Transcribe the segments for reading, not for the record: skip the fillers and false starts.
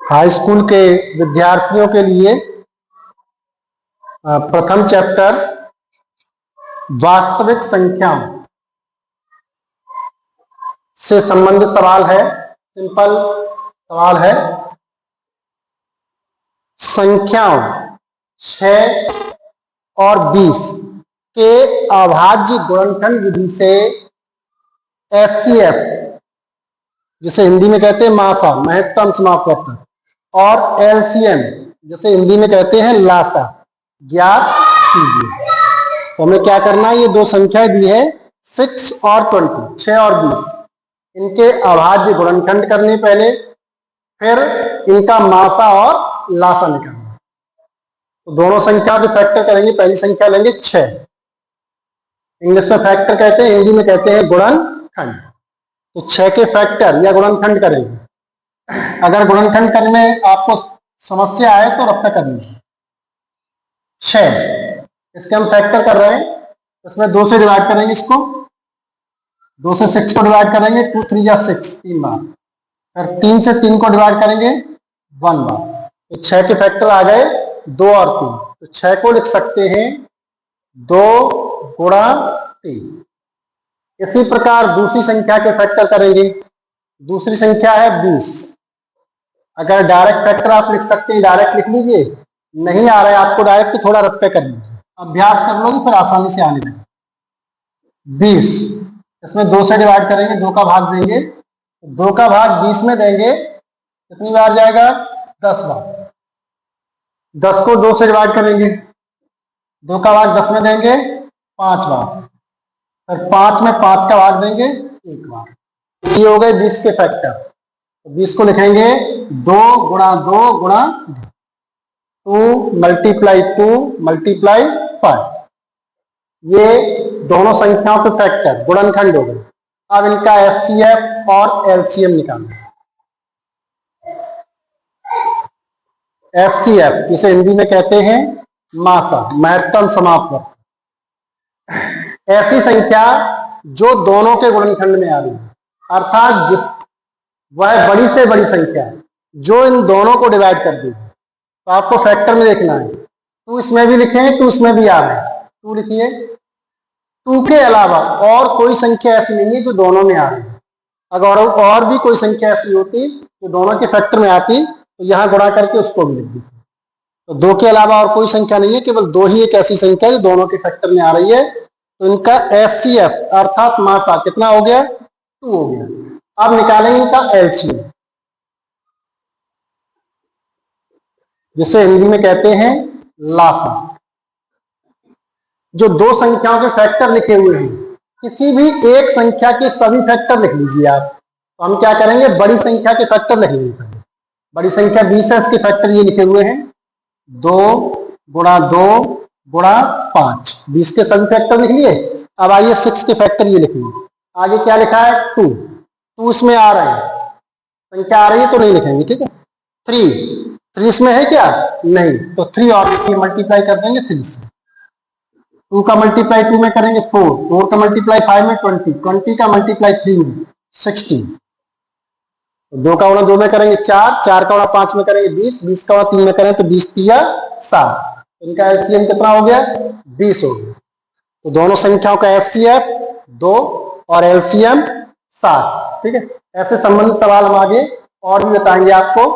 High school के विद्यार्थियों के लिए प्रथम चैप्टर वास्तविक संख्याओं से संबंधित सवाल है। सिंपल सवाल है, संख्याओं 6 और 20 के अभाज्य गुणनखंड विधि से एचसीएफ, जिसे हिंदी में कहते हैं मासा, महत्तम समापवर्तक, और एलसीएम, जिसे हिंदी में कहते हैं लासा, ज्ञात कीजिए। तो हमें क्या करना है, ये दो संख्याएं दी है 6 और 20, 6 और 20, इनके अभाज्य गुणनखंड करने पहले, फिर इनका मासा और लासा निकालना। तो दोनों संख्या के फैक्टर करेंगे। पहली संख्या लेंगे 6, इंग्लिश में फैक्टर कहते हैं, हिंदी में कहते हैं गुणनखंड। तो 6 के फैक्टर या गुणनखंड करेंगे। अगर गुणनखंड करने में आपको समस्या आए तो रफ्ता कर लीजिए। 6 इसके हम फैक्टर कर रहे हैं, इसमें 2 से डिवाइड करेंगे, इसको 2 से 6 को डिवाइड करेंगे, 2 3 या 6 3 बार, फिर 3 से 3 को डिवाइड करेंगे 1 बार। तो 6 के फैक्टर आ गए 2 और 3, तो 6 को लिख सकते हैं 2 गुणा 3। इसी प्रकार दूसरी संख्या के फैक्टर करेंगे। दूसरी संख्या है 20। अगर डायरेक्ट फैक्टर आप लिख सकते हैं, डायरेक्ट लिख लीजिए, नहीं आ रहा है आपको डायरेक्ट, तो थोड़ा रफ्ते कर लीजिए, अभ्यास कर लोगे फिर आसानी से आने लगे। 20 इसमें 2 से डिवाइड करेंगे, 2 का भाग देंगे, 2 का भाग 20 में देंगे, कितनी बार जाएगा, 10 बार। 10 को 2 से डिवाइड करेंगे, 2 का भाग 10 में देंगे 5 बार, फिर 5 में 5 का भाग देंगे 1 बार। ये हो गए 20 के फैक्टर। तो 20 को लिखेंगे 2 गुणा 2 गुणा 2 मल्टीप्लाई 2 मल्टीप्लाई 5। ये दोनों संख्याओं के फैक्टर गुणनखंड हो गए। अब इनका एचसीएफ और एलसीएम निकालना। एचसीएफ, जिसे हिंदी में कहते हैं मासा, महत्तम समापवर्तक, ऐसी संख्या जो दोनों के गुणनखंड में आ रही है, अर्थात वह बड़ी से बड़ी संख्या है जो इन दोनों को डिवाइड कर देगी। तो आपको फैक्टर में देखना है, 2 इसमें भी लिखे हैं, 2 इसमें भी आ रहे हैं, 2 लिखिए। 2 के अलावा और कोई संख्या ऐसी नहीं है जो दोनों में आ रही है। अगर और भी कोई संख्या ऐसी होती जो दोनों के फैक्टर में आती तो यहां गुणा करके उसको भी लिख देते। तो 2 के अलावा और कोई संख्या नहीं है, केवल 2 ही एक ऐसी संख्या जो दोनों के फैक्टर में आ रही है। तो इनका एचसीएफ अर्थात मासा कितना हो गया, 2 हो गया। अब निकालेंगे इनका एलसीएम, जिसे हिंदी में कहते हैं लासा। जो 2 संख्याओं के फैक्टर लिखे हुए हैं, किसी भी एक संख्या के सभी फैक्टर लिख लीजिए आप। तो हम क्या करेंगे, बड़ी संख्या के फैक्टर लिख लेंगे। बड़ी संख्या 20 है, इसके फैक्टर ये लिखे हुए हैं 2 गुणा 2 गुणा 5। 20 के सभी फैक्टर लिख लिए। अब आइए 6 के फैक्टर ये लिखेंगे। आगे क्या लिखा है, 2 इसमें आ रहे हैं, संख्या आ रही है तो नहीं लिखेंगे, ठीक है। 3 इसमें है क्या, नहीं, तो 3 और मल्टीप्लाई कर देंगे 3 से। 2 का मल्टीप्लाई 2 में करेंगे 4 का मल्टीप्लाई 5 में 20 का मल्टीप्लाई 3 में 60, 2 का गुणा 2 में करेंगे 4 का गुणा 5 में करेंगे 20 का गुणा 3 में करें तो 20 3 7। इनका एचसीएफ कितना हो गया, 20 हो गया। तो दोनों संख्याओं का एचसीएफ 2 और एलसीएम 7, ठीक है। ऐसे संबंधित सवाल हम आगे और भी बताएंगे आपको।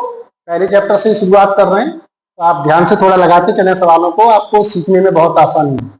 पहले चैप्टर से शुरुआत कर रहे हैं, तो आप ध्यान से थोड़ा लगाते चले सवालों को, आपको सीखने में बहुत आसानी है।